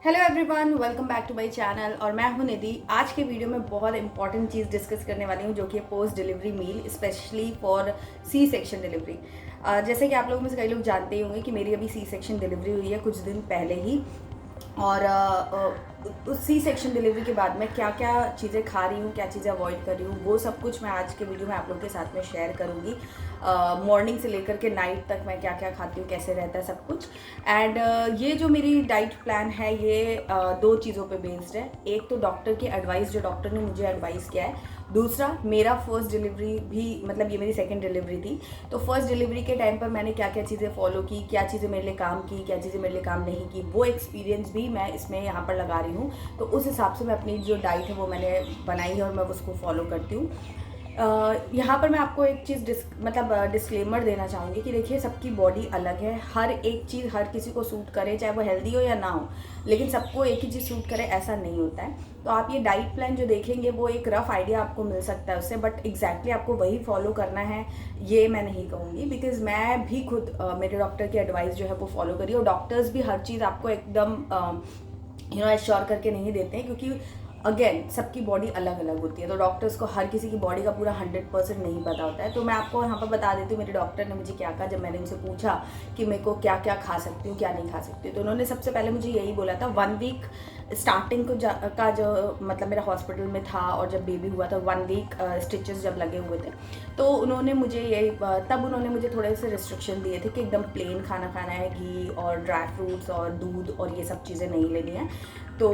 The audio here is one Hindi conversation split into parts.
Hello everyone, welcome back to my channel. और मैं हूं निधि। आज के वीडियो में बहुत इंपॉर्टेंट चीज़ डिस्कस करने वाली हूं, जो कि post delivery meal, specially for C section delivery. जैसे कि आप लोगों में से कई लोग जानते ही होंगे कि मेरी अभी सी सेक्शन डिलीवरी हुई है कुछ दिन पहले ही। और उस सी सेक्शन डिलीवरी के बाद मैं क्या क्या चीज़ें खा रही हूँ, क्या चीज़ें अवॉइड कर रही हूँ, वो सब कुछ मैं आज के वीडियो में आप लोगों के साथ में शेयर करूँगी। मॉर्निंग से लेकर के नाइट तक मैं क्या क्या खाती हूँ, कैसे रहता है सब कुछ। एंड ये जो मेरी डाइट प्लान है ये दो चीज़ों पे बेस्ड है। एक तो डॉक्टर की एडवाइस, जो डॉक्टर ने मुझे एडवाइस किया है। दूसरा, मेरा फर्स्ट डिलीवरी भी, मतलब ये मेरी सेकंड डिलीवरी थी, तो फर्स्ट डिलीवरी के टाइम पर मैंने क्या क्या चीज़ें फॉलो की, क्या चीज़ें मेरे लिए काम की, क्या चीज़ें मेरे लिए काम नहीं की, वो एक्सपीरियंस भी मैं इसमें यहाँ पर लगा रही हूँ। तो उस हिसाब से मैं अपनी जो डाइट है वो मैंने बनाई है और मैं उसको फॉलो करती हूँ। यहाँ पर मैं आपको एक चीज़ डिस्क्लेमर देना चाहूँगी कि देखिए, सबकी बॉडी अलग है। हर एक चीज़ हर किसी को सूट करे, चाहे वो हेल्दी हो या ना हो, लेकिन सबको एक ही चीज़ सूट करे ऐसा नहीं होता है। तो आप ये डाइट प्लान जो देखेंगे वो एक रफ आइडिया आपको मिल सकता है उससे, बट एग्जैक्टली आपको वही फॉलो करना है ये मैं नहीं कहूँगी। बिकॉज मैं भी खुद मेरे डॉक्टर की एडवाइस जो है वो फॉलो करी, और डॉक्टर्स भी हर चीज़ आपको एकदम एश्योर करके नहीं देते हैं, क्योंकि अगेन सबकी बॉडी अलग अलग होती है। तो डॉक्टर्स को हर किसी की बॉडी का पूरा 100% नहीं पता होता है। तो मैं आपको यहाँ पर बता देती हूँ मेरे डॉक्टर ने मुझे क्या कहा जब मैंने उनसे पूछा कि मेरे को क्या क्या खा सकती हूँ, क्या नहीं खा सकती हूँ। तो उन्होंने सबसे पहले मुझे यही बोला था, 1 वीक स्टार्टिंग को का जो मतलब मेरा हॉस्पिटल में था, और जब बेबी हुआ था 1 वीक स्टिचेस जब लगे हुए थे, तो उन्होंने मुझे यही तब उन्होंने मुझे थोड़े से रिस्ट्रिक्शन दिए थे कि एकदम प्लेन खाना खाना है, घी और ड्राई फ्रूट्स और दूध और ये सब चीज़ें नहीं लेनी है। तो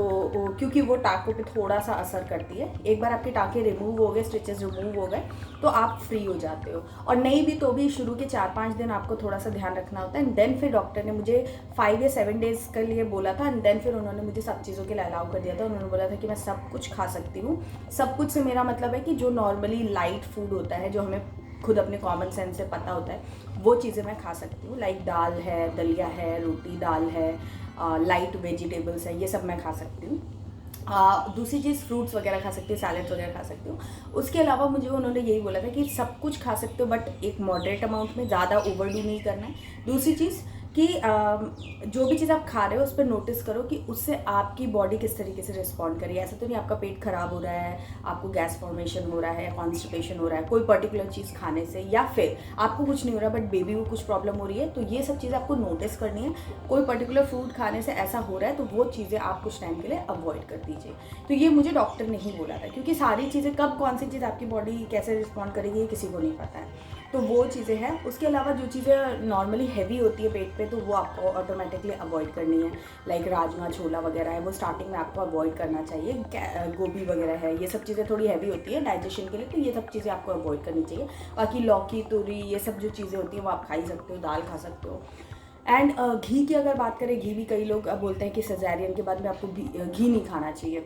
क्योंकि वो टाँकों पे थोड़ा सा असर करती है। एक बार आपके टाँके रिमूव हो गए, स्टिचेस रिमूव हो गए, तो आप फ्री हो जाते हो। और नहीं भी तो भी शुरू के 4-5 दिन आपको थोड़ा सा ध्यान रखना होता है। एंड देन फिर डॉक्टर ने मुझे 5 या 7 डेज़ के लिए बोला था। एंड देन फिर उन्होंने मुझे सब चीज़ों के लिए अलाउ कर दिया था। उन्होंने बोला था कि मैं सब कुछ खा सकती हूँ। सब कुछ से मेरा मतलब है कि जो नॉर्मली लाइट फूड होता है, जो हमें खुद अपने कॉमन सेंस से पता होता है, वो चीज़ें मैं खा सकती हूँ। लाइक दाल है, दलिया है, रोटी दाल है, लाइट वेजिटेबल्स है, ये सब मैं खा सकती हूँ। दूसरी चीज़, फ्रूट्स वगैरह खा सकती हूँ, सैलेड्स वगैरह खा सकती हूँ। उसके अलावा मुझे उन्होंने यही बोला था कि सब कुछ खा सकते हो, बट एक मॉडरेट अमाउंट में, ज़्यादा ओवरडू नहीं करना है। दूसरी चीज़ कि जो भी चीज़ आप खा रहे हो उस पर नोटिस करो कि उससे आपकी बॉडी किस तरीके से रिस्पॉन्ड कर रही है। ऐसा तो नहीं आपका पेट खराब हो रहा है, आपको गैस फॉर्मेशन हो रहा है, कॉन्स्टिपेशन हो रहा है कोई पर्टिकुलर चीज़ खाने से, या फिर आपको कुछ नहीं हो रहा बट बेबी को कुछ प्रॉब्लम हो रही है। तो ये सब चीज़ें आपको नोटिस करनी है। कोई पर्टिकुलर फूड खाने से ऐसा हो रहा है तो वो चीज़ें आप कुछ टाइम के लिए अवॉइड कर दीजिए। तो ये मुझे डॉक्टर ने ही बोला था, क्योंकि सारी चीज़ें कब कौन सी चीज़ आपकी बॉडी कैसे रिस्पॉन्ड करेगी ये किसी को नहीं पता है। तो वो चीज़ें हैं। उसके अलावा जो चीज़ें नॉर्मली हैवी होती है पेट पे, तो वो आपको ऑटोमेटिकली अवॉइड करनी है। लाइक राजमा छोला वगैरह है, वो स्टार्टिंग में आपको अवॉइड करना चाहिए। गोभी वगैरह है, ये सब चीज़ें थोड़ी हैवी होती है डाइजेशन के लिए, तो ये सब चीज़ें आपको अवॉइड करनी चाहिए। बाकी लौकी, तूरी, ये सब जो चीज़ें होती हैं वो आप खा ही सकते हो, दाल खा सकते हो। एंड घी की अगर बात करें, घी भी कई लोग बोलते हैं कि सिज़ेरियन के बाद में आपको घी नहीं खाना चाहिए।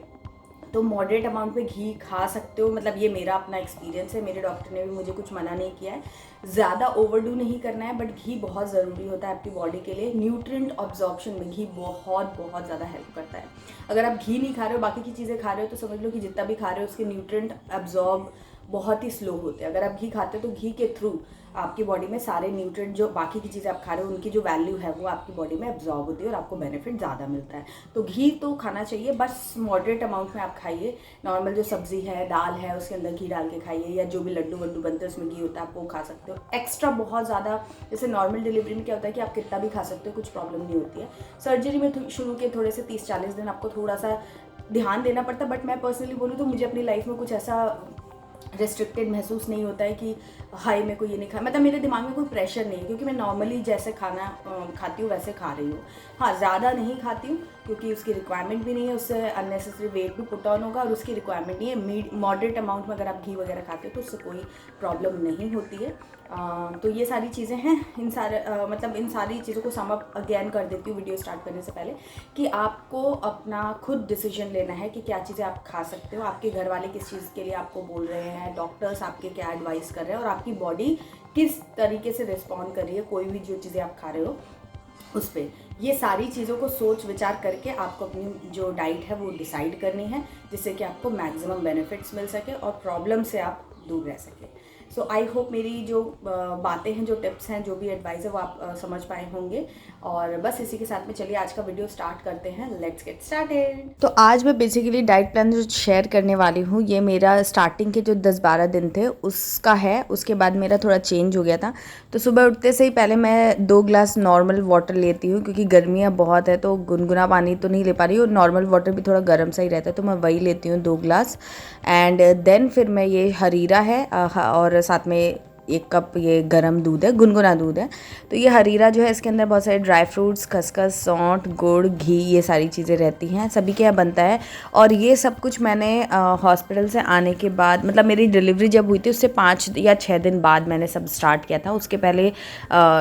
तो मॉडरेट अमाउंट में घी खा सकते हो, मतलब ये मेरा अपना एक्सपीरियंस है। मेरे डॉक्टर ने भी मुझे कुछ मना नहीं किया है। ज़्यादा ओवरडू नहीं करना है, बट घी बहुत ज़रूरी होता है आपकी बॉडी के लिए। न्यूट्रिएंट अब्जॉर्प्शन में घी बहुत बहुत ज़्यादा हेल्प करता है। अगर आप घी नहीं खा रहे हो, बाकी की चीज़ें खा रहे हो, तो समझ लो कि जितना भी खा रहे हो उसके न्यूट्रिएंट अब्जॉर्ब बहुत ही स्लो होते हैं। अगर आप घी खाते हो तो घी के थ्रू आपकी बॉडी में सारे न्यूट्रिएंट, जो बाकी की चीज़ें आप खा रहे हो उनकी जो वैल्यू है वो आपकी बॉडी में एब्जॉर्ब होती है और आपको बेनिफिट ज़्यादा मिलता है। तो घी तो खाना चाहिए, बस मॉडरेट अमाउंट में आप खाइए। नॉर्मल जो सब्ज़ी है, दाल है, उसके अंदर घी डाल के खाइए, या जो भी लड्डू वड्डू बनते हैं उसमें घी होता है, आप वो खा सकते हो। एक्स्ट्रा बहुत ज़्यादा, जैसे नॉर्मल डिलीवरी में क्या होता है कि आप कितना भी खा सकते हो, कुछ प्रॉब्लम नहीं होती है। सर्जरी में शुरू के थोड़े से 30-40 दिन आपको थोड़ा सा ध्यान देना पड़ता है। बट मैं पर्सनली बोलूँ तो मुझे अपनी लाइफ में कुछ ऐसा रिस्ट्रिक्टेड महसूस नहीं होता है कि हाई मेरे को ये नहीं खा, मतलब मेरे दिमाग में कोई प्रेशर नहीं है, क्योंकि मैं नॉर्मली जैसे खाना खाती हूँ वैसे खा रही हूँ। हाँ, ज़्यादा नहीं खाती हूँ क्योंकि उसकी रिक्वायरमेंट भी नहीं है, उससे अननेसेसरी वेट भी पुट ऑन होगा, और उसकी रिक्वायरमेंट नहीं है। मॉडरेट अमाउंट में अगर आप घी वगैरह खाते हो तो उससे कोई प्रॉब्लम नहीं होती है। तो ये सारी चीज़ें हैं। इन सारी चीज़ों को सम अप अगेन कर देती हूँ वीडियो स्टार्ट करने से पहले, कि आपको अपना खुद डिसीजन लेना है कि क्या चीज़ें आप खा सकते हो। आपके घर वाले किस चीज़ के लिए आपको बोल रहे हैं, डॉक्टर्स आपके क्या एडवाइस कर रहे हैं, और आपकी बॉडी किस तरीके से रिस्पॉन्ड कर रही है कोई भी जो चीज़ें आप खा रहे हो उस पर। ये सारी चीज़ों को सोच विचार करके आपको अपनी जो डाइट है वो डिसाइड करनी है, जिससे कि आपको मैक्सिमम बेनिफिट्स मिल सके और प्रॉब्लम से आप दूर रह सके। सो आई होप मेरी जो बातें हैं, जो टिप्स हैं, जो भी एडवाइस है वो आप समझ पाए होंगे। और बस इसी के साथ में चलिए आज का वीडियो स्टार्ट करते हैं। Let's get started. तो आज मैं बेसिकली डाइट प्लान जो शेयर करने वाली हूँ, ये मेरा स्टार्टिंग के जो 10-12 दिन थे उसका है। उसके बाद मेरा थोड़ा चेंज हो गया था। तो सुबह उठते से ही पहले मैं 2 ग्लास नॉर्मल वाटर लेती हूँ, क्योंकि गर्मियाँ बहुत है तो गुनगुना पानी तो नहीं ले पा रही हूँ, और नॉर्मल वाटर भी थोड़ा गर्म सा ही रहता है, तो मैं वही लेती हूँ 2 ग्लास। एंड देन फिर मैं ये हरीरा है और साथ में 1 कप ये गरम दूध है, गुनगुना दूध है। तो ये हरीरा जो है, इसके अंदर बहुत सारे ड्राई फ्रूट्स, खसखस, सौंठ, गुड़, घी, ये सारी चीज़ें रहती हैं। सभी के यहाँ बनता है। और ये सब कुछ मैंने हॉस्पिटल से आने के बाद, मतलब मेरी डिलीवरी जब हुई थी उससे 5 या 6 दिन बाद मैंने सब स्टार्ट किया था। उसके पहले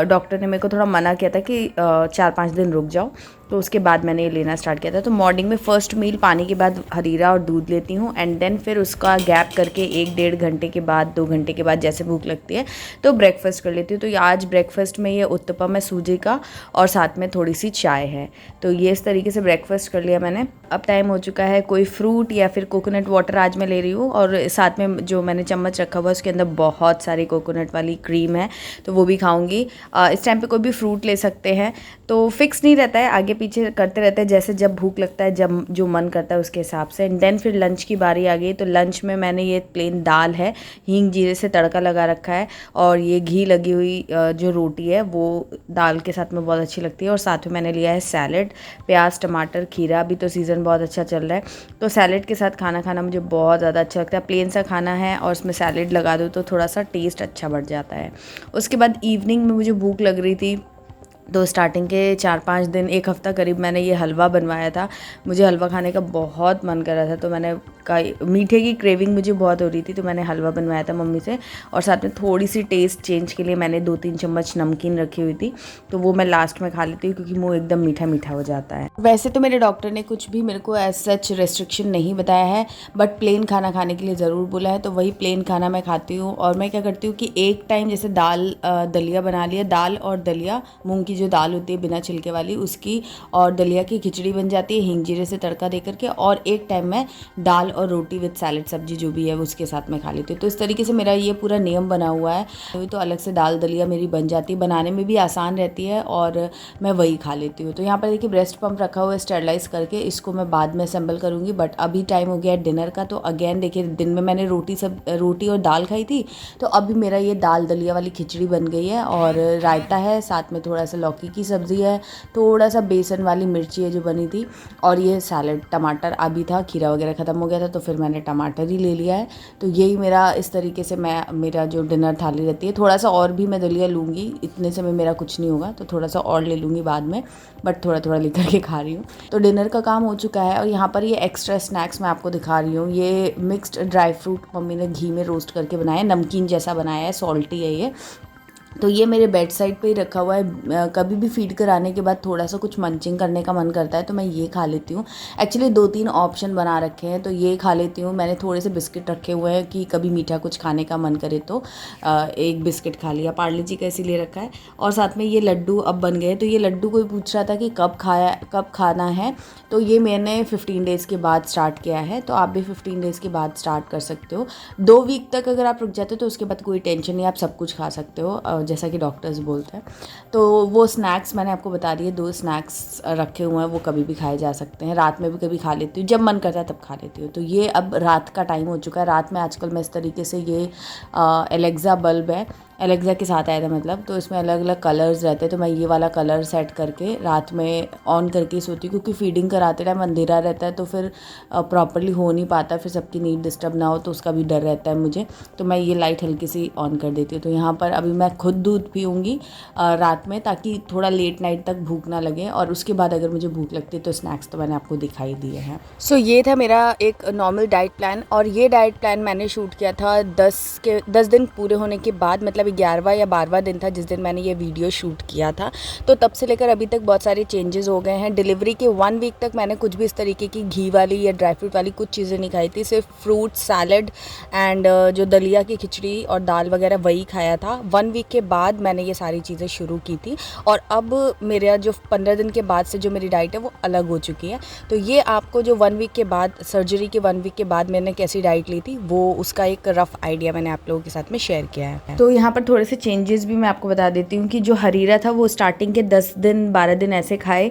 डॉक्टर ने मेरे को थोड़ा मना किया था कि 4-5 दिन रुक जाओ, तो उसके बाद मैंने ये लेना स्टार्ट किया था। तो मॉर्निंग में फ़र्स्ट मील पानी के बाद हरीरा और दूध लेती हूँ, एंड देन फिर उसका गैप करके 1-1.5 घंटे के बाद, 2 घंटे के बाद जैसे भूख लगती है तो ब्रेकफास्ट कर लेती हूँ। तो आज ब्रेकफास्ट में ये उत्तपम है सूजी का, और साथ में थोड़ी सी चाय है। तो ये इस तरीके से ब्रेकफास्ट कर लिया मैंने। अब टाइम हो चुका है, कोई फ्रूट या फिर कोकोनट वाटर आज मैं ले रही हूँ, और साथ में जो मैंने चम्मच रखा हुआ है उसके अंदर बहुत सारी कोकोनट वाली क्रीम है, तो वो भी खाऊंगी। इस टाइम पे कोई भी फ्रूट ले सकते हैं, तो फिक्स नहीं रहता है, आगे पीछे करते रहते हैं, जैसे जब भूख लगता है, जब जो मन करता है उसके हिसाब से। एंड देन फिर लंच की बारी आ गई। तो लंच में मैंने ये प्लेन दाल है, हींग जीरे से तड़का लगा रखा है, और ये घी लगी हुई जो रोटी है वो दाल के साथ में बहुत अच्छी लगती है। और साथ में मैंने लिया है सैलेड, प्याज, टमाटर, खीरा। अभी तो सीज़न बहुत अच्छा चल रहा है, तो सैलेड के साथ खाना खाना मुझे बहुत ज़्यादा अच्छा लगता है। प्लेन सा खाना है और उसमें सैलेड लगा दो तो थोड़ा सा टेस्ट अच्छा बढ़ जाता है। उसके बाद इवनिंग में मुझे भूख लग रही थी, तो स्टार्टिंग के 4-5 दिन, 1 हफ़्ता करीब मैंने ये हलवा बनवाया था। मुझे हलवा खाने का बहुत मन कर रहा था, तो मैंने मीठे की क्रेविंग मुझे बहुत हो रही थी, तो मैंने हलवा बनवाया था मम्मी से। और साथ में थोड़ी सी टेस्ट चेंज के लिए मैंने 2-3 चम्मच नमकीन रखी हुई थी, तो वो मैं लास्ट में खा लेती हूँ, क्योंकि मुँह एकदम मीठा मीठा हो जाता है। वैसे तो मेरे डॉक्टर ने कुछ भी मेरे को एज सच रेस्ट्रिक्शन नहीं बताया है, बट प्लेन खाना खाने के लिए ज़रूर बोला है, तो वही प्लेन खाना मैं खाती हूँ। और मैं क्या करती हूँ कि एक टाइम जैसे दाल दलिया बना लिया, दाल और दलिया, मूँग की जो दाल होती है बिना छिलके वाली उसकी, और दलिया की खिचड़ी बन जाती है हींग जीरे से तड़का दे करके। और एक टाइम मैं दाल और रोटी विद सैलेड सब्जी जो भी है उसके साथ में खा लेती हूँ। तो इस तरीके से मेरा ये पूरा नियम बना हुआ है। तो अलग से दाल दलिया मेरी बन जाती है, बनाने में भी आसान रहती है, और मैं वही खा लेती हूँ। तो यहाँ पर देखिए ब्रेस्ट पंप रखा हुआ है स्टेरलाइज करके, इसको मैं बाद में असेंबल करूँगी। बट अभी टाइम हो गया है डिनर का। तो अगेन देखिए, दिन में मैंने रोटी और दाल खाई थी, तो अभी मेरा ये दाल दलिया वाली खिचड़ी बन गई है, और रायता है, साथ में थोड़ा सा लौकी की सब्ज़ी है, थोड़ा सा बेसन वाली मिर्ची है जो बनी थी, और ये सैलेड। टमाटर अभी था, खीरा वगैरह ख़त्म हो गया था, तो फिर मैंने टमाटर ही ले लिया है। तो यही मेरा इस तरीके से मेरा जो डिनर थाली रहती है। थोड़ा सा और भी मैं दलिया लूँगी, इतने से में मेरा कुछ नहीं होगा, तो थोड़ा सा और ले लूँगी बाद में, बट थोड़ा थोड़ा लेकर के खा रही हूँ। तो डिनर का काम हो चुका है, और यहाँ पर ये एक्स्ट्रा स्नैक्स मैं आपको दिखा रही हूँ। ये मिक्स्ड ड्राई फ्रूट मम्मी ने घी में रोस्ट करके बनाया है, नमकीन जैसा बनाया है, सॉल्टी है ये। तो ये मेरे बेड साइड पे ही रखा हुआ है। कभी भी फीड कराने के बाद थोड़ा सा कुछ मंचिंग करने का मन करता है, तो मैं ये खा लेती हूँ। एक्चुअली 2-3 ऑप्शन बना रखे हैं, तो ये खा लेती हूँ। मैंने थोड़े से बिस्किट रखे हुए हैं कि कभी मीठा कुछ खाने का मन करे तो एक बिस्किट खा लिया। पार्ले जी का इसीलिए रखा है। और साथ में ये लड्डू अब बन गए। तो ये लड्डू कोई पूछ रहा था कि कब खाना है, तो ये मैंने 15 डेज़ के बाद स्टार्ट किया है, तो आप भी 15 डेज़ के बाद स्टार्ट कर सकते हो। 2 वीक तक अगर आप रुक जाते हो तो उसके बाद कोई टेंशन नहीं, आप सब कुछ खा सकते हो, जैसा कि डॉक्टर्स बोलते हैं। तो वो स्नैक्स मैंने आपको बता दिए, 2 स्नैक्स रखे हुए हैं, वो कभी भी खाए जा सकते हैं। रात में भी कभी खा लेती हूँ, जब मन करता है तब खा लेती हूँ। तो ये अब रात का टाइम हो चुका है। रात में आजकल मैं इस तरीके से, ये एलेक्सा बल्ब है, एलेक्सा के साथ आया था मतलब, तो इसमें अलग अलग कलर्स रहते हैं, तो मैं ये वाला कलर सेट करके रात में ऑन करके सोती हूँ, क्योंकि फीडिंग कराते टाइम अंधेरा रहता है, तो फिर प्रॉपरली हो नहीं पाता, फिर सबकी नींद डिस्टर्ब ना हो, तो उसका भी डर रहता है मुझे। तो मैं ये लाइट हल्की सी ऑन कर देती हूँ। तो यहाँ पर अभी मैं खुद दूध पीऊँगी रात में, ताकि थोड़ा लेट नाइट तक भूख ना लगे, और उसके बाद अगर मुझे भूख लगती है तो स्नैक्स तो मैंने आपको दिखाई दिए हैं। सो ये था मेरा एक नॉर्मल डाइट प्लान, और ये डाइट प्लान मैंने शूट किया था 10 दिन पूरे होने के बाद, मतलब अभी 11वां या 12वां दिन था जिस दिन मैंने ये वीडियो शूट किया था। तो तब से लेकर अभी तक बहुत सारे चेंजेस हो गए हैं। डिलीवरी के 1 वीक तक मैंने कुछ भी इस तरीके की घी वाली या ड्राई फ्रूट वाली कुछ चीज़ें नहीं खाई थी, सिर्फ फ्रूट सैलड एंड जो दलिया की खिचड़ी और दाल वगैरह वही खाया था। 1 वीक के बाद मैंने ये सारी चीज़ें शुरू की थी और अब मेरा जो 15 दिन के बाद से जो मेरी डाइट है वो अलग हो चुकी है। तो ये आपको जो 1 वीक के बाद, सर्जरी के 1 वीक के बाद मैंने कैसी डाइट ली थी वो उसका एक रफ़ आइडिया मैंने आप लोगों के साथ में शेयर किया है। तो यहाँ पर थोड़े से चेंजेस भी मैं आपको बता देती हूँ कि जो हरीरा था वो स्टार्टिंग के 10 दिन 12 दिन ऐसे खाए,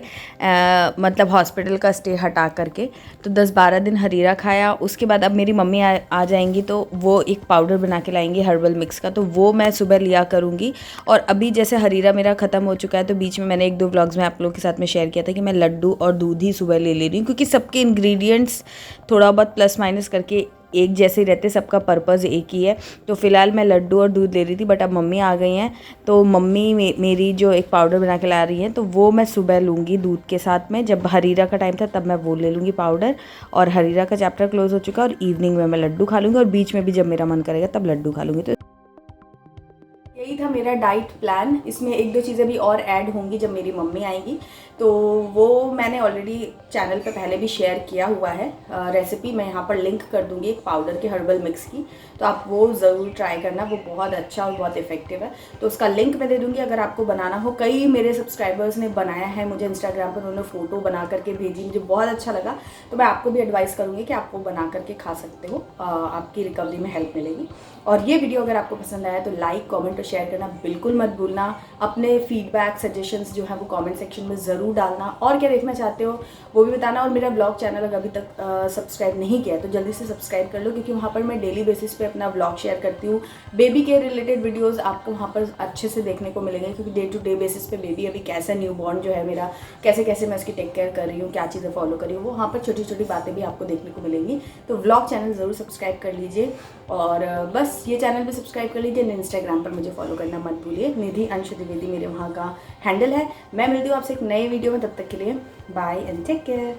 मतलब हॉस्पिटल का स्टे हटा करके, तो 10-12 दिन हरीरा खाया। उसके बाद अब मेरी मम्मी आ जाएंगी तो वो एक पाउडर बना के लाएंगी हर्बल मिक्स का, तो वो मैं सुबह लिया करूँगी। और अभी जैसे हरीरा मेरा ख़त्म हो चुका है तो बीच में मैंने 1-2 व्लॉग्स में आप लोगों के साथ में शेयर किया था कि मैं लड्डू और दूध ही सुबह ले रही हूँ, क्योंकि सबके इंग्रेडिएंट्स थोड़ा बहुत प्लस माइनस करके एक जैसे रहते, सबका पर्पज़ एक ही है। तो फ़िलहाल मैं लड्डू और दूध ले रही थी, बट अब मम्मी आ गई हैं तो मम्मी मेरी जो एक पाउडर बना के ला रही हैं तो वो मैं सुबह लूँगी दूध के साथ में। जब हरीरा का टाइम था तब मैं वो ले लूँगी पाउडर, और हरीरा का चैप्टर क्लोज हो चुका है और इवनिंग में मैं लड्डू खा लूँगी और बीच में भी जब मेरा मन करेगा तब लड्डू खा लूँगी। तो यही था मेरा डाइट प्लान। इसमें 1-2 चीज़ें भी और ऐड होंगी जब मेरी मम्मी आएंगी, तो वो मैंने ऑलरेडी चैनल पे पहले भी शेयर किया हुआ है रेसिपी। मैं यहाँ पर लिंक कर दूँगी एक पाउडर के हर्बल मिक्स की, तो आप वो ज़रूर ट्राई करना, वो बहुत अच्छा और बहुत इफेक्टिव है। तो उसका लिंक मैं दे दूँगी अगर आपको बनाना हो। कई मेरे सब्सक्राइबर्स ने बनाया है, मुझे इंस्टाग्राम पर उन्होंने फ़ोटो बना करके भेजी, मुझे बहुत अच्छा लगा। तो मैं आपको भी एडवाइस करूँगी कि आप वो बना करके खा सकते हो, आपकी रिकवरी में हेल्प मिलेगी। और ये वीडियो अगर आपको पसंद आया तो लाइक, कमेंट और शेयर करना बिल्कुल मत भूलना। अपने फीडबैक, सजेशंस जो है वो कमेंट सेक्शन में ज़रूर डालना, और क्या देखना चाहते हो वो भी बताना। और मेरा ब्लॉग चैनल अगर अभी तक सब्सक्राइब नहीं किया है तो जल्दी से सब्सक्राइब कर लो, क्योंकि वहाँ पर मैं डेली बेसिस पे अपना ब्लॉग शेयर करती हूँ। बेबी के रिलेटेड वीडियोज़ आपको वहाँ पर अच्छे से देखने को मिलेंगे, क्योंकि डे टू डे बेसिस पे बेबी अभी कैसा न्यू बॉर्न जो है मेरा, कैसे कैसे मैं उसकी टेक केयर कर रही हूँ, क्या चीज़ें फॉलो कर रही हूँ, वो वहाँ पर छोटी छोटी बातें भी आपको देखने को मिलेंगी। तो व्लॉग चैनल ज़रूर सब्सक्राइब कर लीजिए, और बस ये चैनल भी सब्सक्राइब कर लीजिए। इंस्टाग्राम पर मुझे फॉलो करना मत भूलिए, निधि अंशु द्विवेदी मेरे वहाँ का हैंडल है। मैं मिलती हूँ आपसे एक नए वीडियो में, तब तक के लिए बाय एंड टेक केयर।